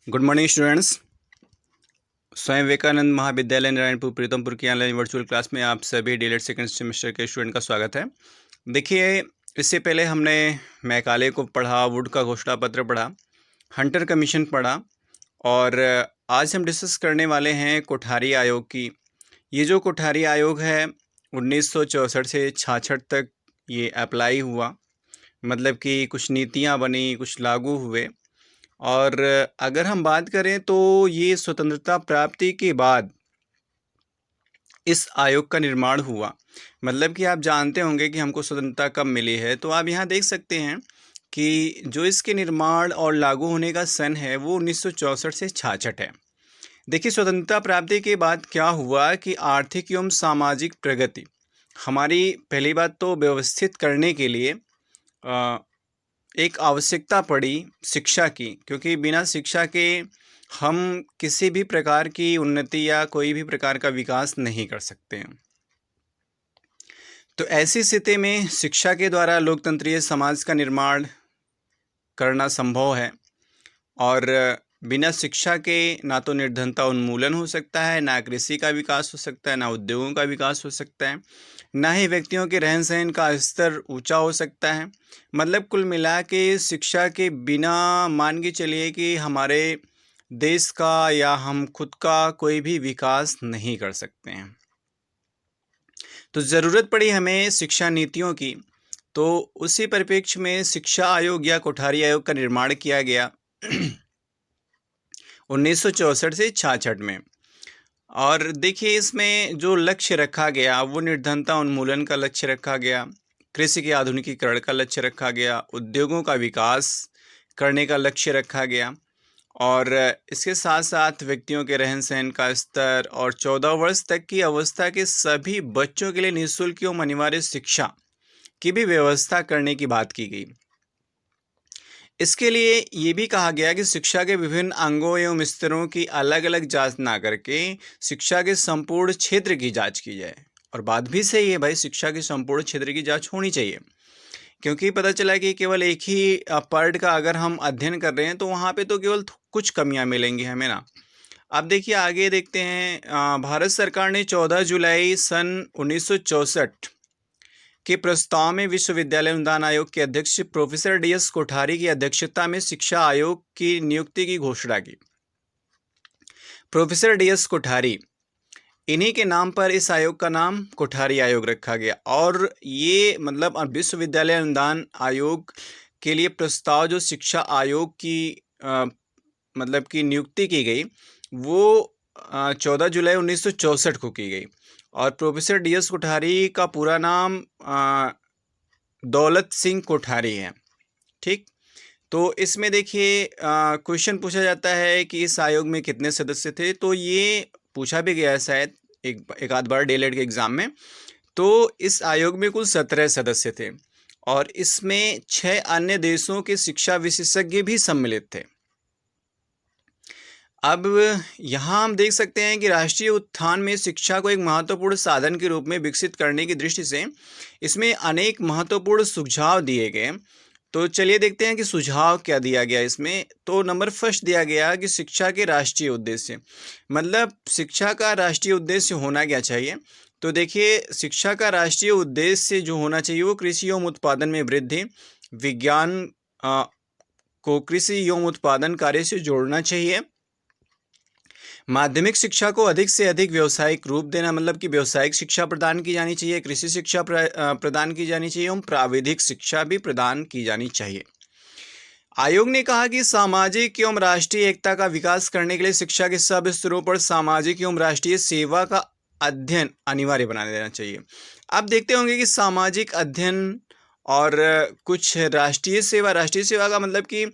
Good morning students. स्वयं विवेकानंद महाविद्यालय नारायणपुर प्रीतमपुर की ऑनलाइन वर्चुअल क्लास में आप सभी डीएलएड सेकंड सेमेस्टर के स्टूडेंट का स्वागत है। देखिए, इससे पहले हमने मैकाले को पढ़ा, वुड का घोषणा पत्र पढ़ा, हंटर कमीशन पढ़ा और आज हम डिस्कस करने वाले हैं कोठारी आयोग की। ये जो कोठारी आयोग है 1964 से 66 तक ये अप्लाई हुआ, मतलब कि कुछ नीतियाँ बनी, कुछ लागू हुए। और अगर हम बात करें तो ये स्वतंत्रता प्राप्ति के बाद इस आयोग का निर्माण हुआ। मतलब कि आप जानते होंगे कि हमको स्वतंत्रता कब मिली है, तो आप यहाँ देख सकते हैं कि जो इसके निर्माण और लागू होने का सन है वो 1964 से 66 है। देखिए, स्वतंत्रता प्राप्ति के बाद क्या हुआ कि आर्थिक एवं सामाजिक प्रगति हमारी पहली बात तो व्यवस्थित करने के लिए एक आवश्यकता पड़ी शिक्षा की, क्योंकि बिना शिक्षा के हम किसी भी प्रकार की उन्नति या कोई भी प्रकार का विकास नहीं कर सकते हैं। तो ऐसी स्थिति में शिक्षा के द्वारा लोकतंत्रीय समाज का निर्माण करना संभव है और बिना शिक्षा के ना तो निर्धनता उन्मूलन हो सकता है, ना कृषि का विकास हो सकता है, ना उद्योगों का विकास हो सकता है, ना ही व्यक्तियों के रहन सहन का स्तर ऊंचा हो सकता है। मतलब कुल मिला के शिक्षा के बिना मान के चलिए कि हमारे देश का या हम खुद का कोई भी विकास नहीं कर सकते हैं। तो ज़रूरत पड़ी हमें शिक्षा नीतियों की, तो उसी परिप्रेक्ष्य में शिक्षा आयोग या कोठारी आयोग का निर्माण किया गया 1964 से 66 में। और देखिए, इसमें जो लक्ष्य रखा गया वो निर्धनता उन्मूलन का लक्ष्य रखा गया, कृषि के आधुनिकीकरण का लक्ष्य रखा गया, उद्योगों का विकास करने का लक्ष्य रखा गया और इसके साथ साथ व्यक्तियों के रहन सहन का स्तर और 14 वर्ष तक की अवस्था के सभी बच्चों के लिए निःशुल्क एवं अनिवार्य शिक्षा की भी व्यवस्था करने की बात की गई। इसके लिए ये भी कहा गया कि शिक्षा के विभिन्न अंगों एवं स्तरों की अलग अलग जांच ना करके शिक्षा के संपूर्ण क्षेत्र की जांच की जाए। और बात भी सही है भाई, शिक्षा के संपूर्ण क्षेत्र की जांच होनी चाहिए, क्योंकि पता चला कि केवल एक ही पार्ट का अगर हम अध्ययन कर रहे हैं तो वहाँ पे तो केवल कुछ कमियाँ मिलेंगी हमें ना। अब देखिए, आगे देखते हैं। भारत सरकार ने 14 जुलाई सन 1964 के प्रस्ताव में विश्वविद्यालय अनुदान आयोग के अध्यक्ष प्रोफेसर डी.एस. कोठारी की अध्यक्षता में शिक्षा आयोग की नियुक्ति की घोषणा की। Professor DS. कोठारी, इन्हीं के नाम पर इस आयोग का नाम कोठारी आयोग रखा गया। और ये मतलब विश्वविद्यालय अनुदान आयोग के लिए प्रस्ताव जो शिक्षा आयोग की मतलब की नियुक्ति की गई वो 14 जुलाई 1964 को की गई। और प्रोफेसर डी.एस. कोठारी का पूरा नाम दौलत सिंह कोठारी है। ठीक, तो इसमें देखिए क्वेश्चन पूछा जाता है कि इस आयोग में कितने सदस्य थे, तो ये पूछा भी गया है शायद एक आध बार डीएलएड के एग्ज़ाम में। तो इस आयोग में कुल 17 सदस्य थे और इसमें 6 अन्य देशों के शिक्षा विशेषज्ञ भी सम्मिलित थे। अब यहाँ हम देख सकते हैं कि राष्ट्रीय उत्थान में शिक्षा को एक महत्वपूर्ण साधन के रूप में विकसित करने की दृष्टि से इसमें अनेक महत्वपूर्ण सुझाव दिए गए। तो चलिए देखते हैं कि सुझाव क्या दिया गया इसमें। तो नंबर फर्स्ट दिया गया कि शिक्षा के राष्ट्रीय उद्देश्य, मतलब शिक्षा का राष्ट्रीय उद्देश्य होना क्या चाहिए। तो देखिए, शिक्षा का राष्ट्रीय उद्देश्य जो होना चाहिए वो कृषि एवं उत्पादन में वृद्धि, विज्ञान को कृषि एवं उत्पादन कार्य से जोड़ना चाहिए, माध्यमिक शिक्षा को अधिक से अधिक व्यावसायिक रूप देना, मतलब कि व्यावसायिक शिक्षा प्रदान की जानी चाहिए, कृषि शिक्षा प्रदान की जानी चाहिए एवं प्राविधिक शिक्षा भी प्रदान की जानी चाहिए। आयोग ने कहा कि सामाजिक एवं राष्ट्रीय एकता का विकास करने के लिए शिक्षा के सब स्तरों पर सामाजिक एवं राष्ट्रीय सेवा का अध्ययन अनिवार्य बना देना चाहिए। आप देखते होंगे कि सामाजिक अध्ययन और कुछ राष्ट्रीय सेवा का मतलब कि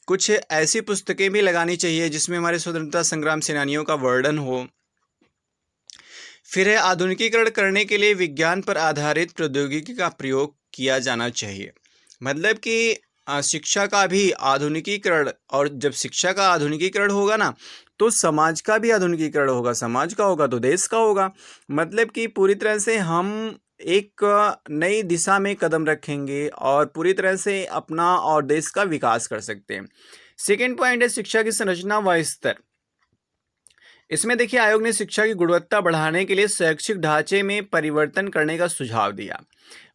कुछ ऐसी पुस्तकें भी लगानी चाहिए जिसमें हमारे स्वतंत्रता संग्राम सेनानियों का वर्णन हो। फिर है आधुनिकीकरण करने के लिए विज्ञान पर आधारित प्रौद्योगिकी का प्रयोग किया जाना चाहिए। मतलब कि शिक्षा का भी आधुनिकीकरण, और जब शिक्षा का आधुनिकीकरण होगा ना तो समाज का भी आधुनिकीकरण होगा, समाज का होगा तो देश का होगा। मतलब कि पूरी तरह से हम एक नई दिशा में कदम रखेंगे और पूरी तरह से अपना और देश का विकास कर सकते हैं। सेकेंड पॉइंट है शिक्षा की संरचना व स्तर। इसमें देखिए आयोग ने शिक्षा की गुणवत्ता बढ़ाने के लिए शैक्षिक ढांचे में परिवर्तन करने का सुझाव दिया।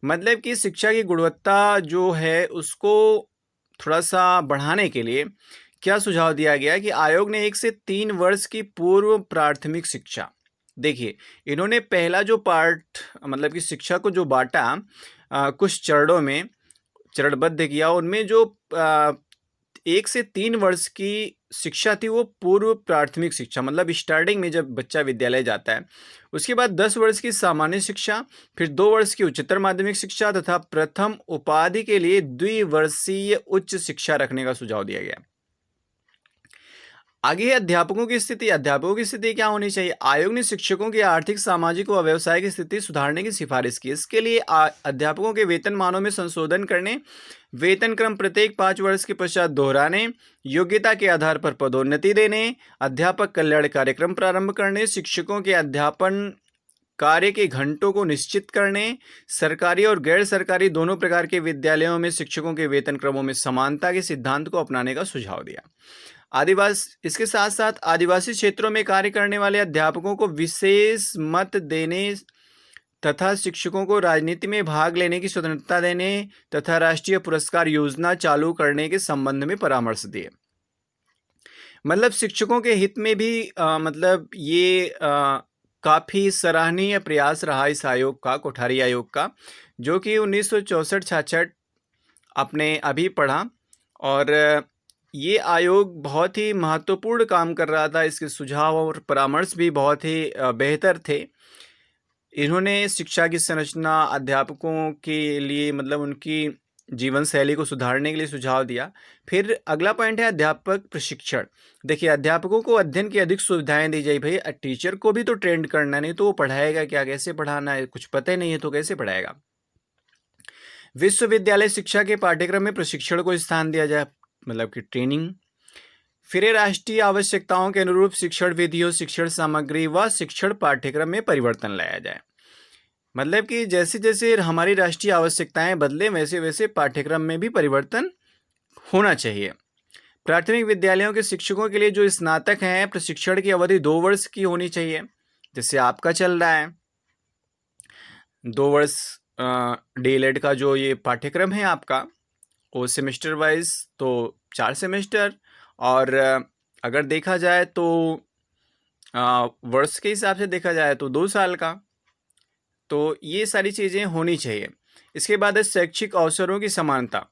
मतलब कि शिक्षा की गुणवत्ता जो है उसको थोड़ा सा बढ़ाने के लिए क्या सुझाव दिया गया कि आयोग ने 1 से 3 वर्ष की पूर्व प्राथमिक शिक्षा, देखिए इन्होंने पहला जो पार्ट मतलब कि शिक्षा को जो बांटा कुछ चरणों में चरणबद्ध किया, उनमें जो 1 से 3 वर्ष की शिक्षा थी वो पूर्व प्राथमिक शिक्षा, मतलब स्टार्टिंग में जब बच्चा विद्यालय जाता है। उसके बाद 10 वर्ष की सामान्य शिक्षा, फिर 2 वर्ष की उच्चतर माध्यमिक शिक्षा तथा प्रथम उपाधि के लिए द्विवर्षीय उच्च शिक्षा रखने का सुझाव दिया गया। आगे है अध्यापकों की स्थिति। अध्यापकों की स्थिति क्या होनी चाहिए? आयोग ने शिक्षकों की आर्थिक, सामाजिक व व्यावसायिक स्थिति सुधारने की सिफारिश की। इसके लिए अध्यापकों के वेतनमानों में संशोधन करने, वेतन क्रम प्रत्येक 5 वर्ष के पश्चात दोहराने, योग्यता के आधार पर पदोन्नति देने, अध्यापक कल्याण कार्यक्रम प्रारंभ करने, शिक्षकों के अध्यापन कार्य के घंटों को निश्चित करने, सरकारी और गैर सरकारी दोनों प्रकार के विद्यालयों में शिक्षकों के वेतन क्रमों में समानता के सिद्धांत को अपनाने का सुझाव दिया। इसके साथ साथ आदिवासी क्षेत्रों में कार्य करने वाले अध्यापकों को विशेष मत देने तथा शिक्षकों को राजनीति में भाग लेने की स्वतंत्रता देने तथा राष्ट्रीय पुरस्कार योजना चालू करने के संबंध में परामर्श दिए। मतलब शिक्षकों के हित में भी मतलब ये काफ़ी सराहनीय प्रयास रहा इस आयोग का, कोठारी आयोग का, जो कि 1964-66 आपने अभी पढ़ा। और ये आयोग बहुत ही महत्वपूर्ण काम कर रहा था। इसके सुझाव और परामर्श भी बहुत ही बेहतर थे। इन्होंने शिक्षा की संरचना, अध्यापकों के लिए मतलब उनकी जीवन शैली को सुधारने के लिए सुझाव दिया। फिर अगला पॉइंट है अध्यापक प्रशिक्षण। देखिए अध्यापकों को अध्ययन की अधिक सुविधाएं दी जाए। भाई टीचर को भी तो ट्रेंड करना, नहीं तो वो पढ़ाएगा क्या, कैसे पढ़ाना है, कुछ पता ही नहीं है तो कैसे पढ़ाएगा। विश्वविद्यालय शिक्षा के पाठ्यक्रम में प्रशिक्षण को स्थान दिया जाए, मतलब कि ट्रेनिंग। फिर राष्ट्रीय आवश्यकताओं के अनुरूप शिक्षण विधियों, शिक्षण सामग्री व शिक्षण पाठ्यक्रम में परिवर्तन लाया जाए। मतलब कि जैसे जैसे हमारी राष्ट्रीय आवश्यकताएं बदले वैसे वैसे पाठ्यक्रम में भी परिवर्तन होना चाहिए। प्राथमिक विद्यालयों के शिक्षकों के लिए जो स्नातक हैं, प्रशिक्षण की अवधि 2 वर्ष की होनी चाहिए, जैसे आपका चल रहा है 2 वर्ष डीएलएड का जो ये पाठ्यक्रम है आपका, वो सेमेस्टर वाइज तो 4 सेमेस्टर, और अगर देखा जाए तो वर्ष के हिसाब से देखा जाए तो 2 साल का। तो ये सारी चीज़ें होनी चाहिए। इसके बाद है शैक्षिक अवसरों की समानता।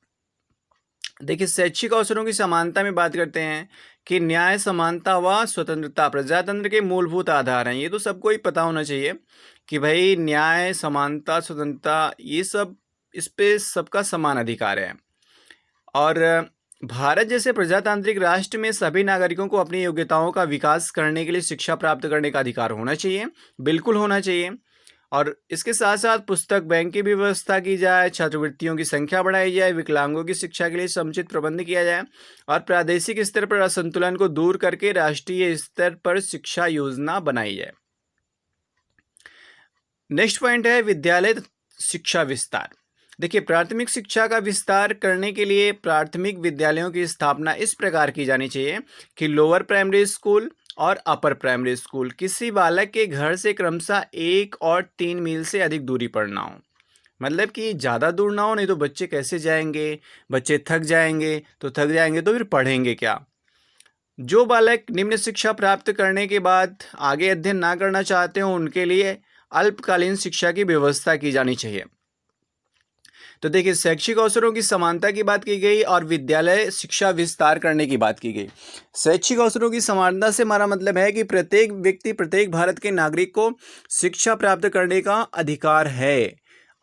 देखिए शैक्षिक अवसरों की समानता में बात करते हैं कि न्याय, समानता व स्वतंत्रता प्रजातंत्र के मूलभूत आधार हैं। ये तो सबको ही पता होना चाहिए कि भाई न्याय, समानता, स्वतंत्रता, ये सब, इस पे सबका समान अधिकार है। और भारत जैसे प्रजातांत्रिक राष्ट्र में सभी नागरिकों को अपनी योग्यताओं का विकास करने के लिए शिक्षा प्राप्त करने का अधिकार होना चाहिए, बिल्कुल होना चाहिए। और इसके साथ साथ पुस्तक बैंक की भी व्यवस्था की जाए, छात्रवृत्तियों की संख्या बढ़ाई जाए, विकलांगों की शिक्षा के लिए समुचित प्रबंध किया जाए और प्रादेशिक स्तर पर असंतुलन को दूर करके राष्ट्रीय स्तर पर शिक्षा योजना बनाई जाए। नेक्स्ट पॉइंट है विद्यालय शिक्षा विस्तार। देखिए प्राथमिक शिक्षा का विस्तार करने के लिए प्राथमिक विद्यालयों की स्थापना इस प्रकार की जानी चाहिए कि लोअर प्राइमरी स्कूल और अपर प्राइमरी स्कूल किसी बालक के घर से क्रमशः 1 और 3 मील से अधिक दूरी पर ना हो। मतलब कि ज़्यादा दूर ना हो, नहीं तो बच्चे कैसे जाएंगे, बच्चे थक जाएंगे तो फिर पढ़ेंगे क्या। जो बालक निम्न शिक्षा प्राप्त करने के बाद आगे अध्ययन ना करना चाहते हो उनके लिए अल्पकालीन शिक्षा की व्यवस्था की जानी चाहिए। तो देखिए शैक्षिक अवसरों की समानता की बात की गई और विद्यालय शिक्षा विस्तार करने की बात की गई। शैक्षिक अवसरों की समानता से हमारा मतलब है कि प्रत्येक व्यक्ति, प्रत्येक भारत के नागरिक को शिक्षा प्राप्त करने का अधिकार है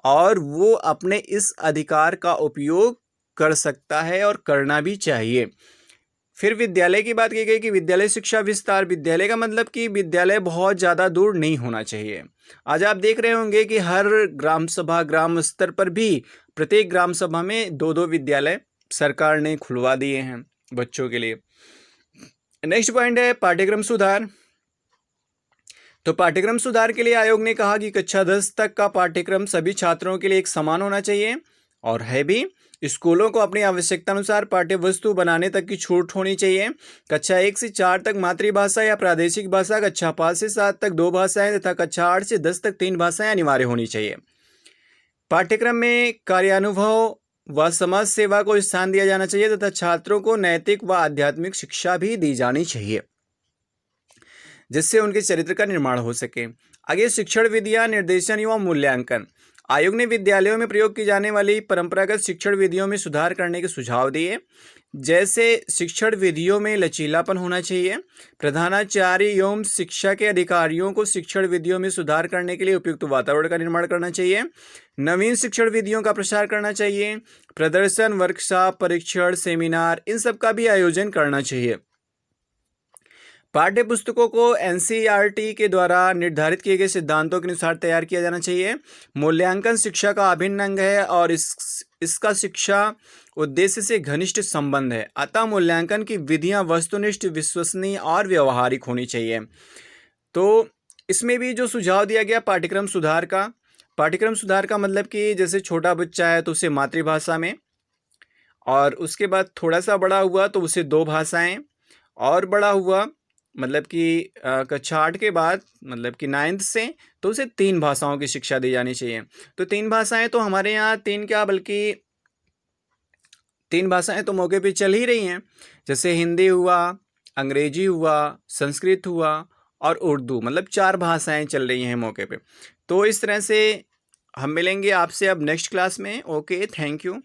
और वो अपने इस अधिकार का उपयोग कर सकता है और करना भी चाहिए। फिर विद्यालय की बात की गई कि विद्यालय शिक्षा विस्तार। विद्यालय का मतलब कि विद्यालय बहुत ज़्यादा दूर नहीं होना चाहिए। आज आप देख रहे होंगे कि हर ग्राम सभा, ग्राम स्तर पर भी प्रत्येक ग्राम सभा में 2-2 विद्यालय सरकार ने खुलवा दिए हैं बच्चों के लिए। नेक्स्ट पॉइंट है पाठ्यक्रम सुधार। तो पाठ्यक्रम सुधार के लिए आयोग ने कहा कि कक्षा 10 तक का पाठ्यक्रम सभी छात्रों के लिए एक समान होना चाहिए, और है भी। स्कूलों को अपनी आवश्यकता अनुसार पाठ्य वस्तु बनाने तक की छूट होनी चाहिए। कक्षा 1 से 4 तक मातृभाषा या प्रादेशिक भाषा, कक्षा 5 से 7 तक 2 भाषाएं तथा कक्षा 8 से 10 तक 3 भाषाएं अनिवार्य होनी चाहिए। पाठ्यक्रम में कार्यानुभव व समाज सेवा को स्थान दिया जाना चाहिए तथा छात्रों को नैतिक व आध्यात्मिक शिक्षा भी दी जानी चाहिए, जिससे उनके चरित्र का निर्माण हो सके। आगे शिक्षण विधियां, निर्देशन एवं मूल्यांकन। आयोग ने विद्यालयों में प्रयोग की जाने वाली परंपरागत शिक्षण विधियों में सुधार करने के सुझाव दिए। जैसे शिक्षण विधियों में लचीलापन होना चाहिए। प्रधानाचार्य एवं शिक्षा के अधिकारियों को शिक्षण विधियों में सुधार करने के लिए उपयुक्त वातावरण का निर्माण करना चाहिए। नवीन शिक्षण विधियों का प्रसार करना चाहिए। प्रदर्शन, वर्कशॉप, परीक्षण, सेमिनार, इन सब का भी आयोजन करना चाहिए। पाठ्य पुस्तकों को एनसीईआरटी के द्वारा निर्धारित किए गए सिद्धांतों के अनुसार तैयार किया जाना चाहिए। मूल्यांकन शिक्षा का अभिन्न अंग है और इसका शिक्षा उद्देश्य से घनिष्ठ संबंध है। अतः मूल्यांकन की विधियां वस्तुनिष्ठ, विश्वसनीय और व्यवहारिक होनी चाहिए। तो इसमें भी जो सुझाव दिया गया पाठ्यक्रम सुधार का मतलब कि जैसे छोटा बच्चा है तो उसे मातृभाषा में, और उसके बाद थोड़ा सा बड़ा हुआ तो उसे 2 भाषाएं, और बड़ा हुआ मतलब कि कक्षा 8 के बाद मतलब कि 9th से तो उसे 3 भाषाओं की शिक्षा दी जानी चाहिए। तो 3 भाषाएं तो हमारे यहाँ 3 क्या बल्कि 3 भाषाएं तो मौके पे चल ही रही हैं, जैसे हिंदी हुआ, अंग्रेजी हुआ, संस्कृत हुआ और उर्दू, मतलब 4 भाषाएं चल रही हैं मौके पे। तो इस तरह से हम मिलेंगे आपसे अब नेक्स्ट क्लास में। Okay, thank you.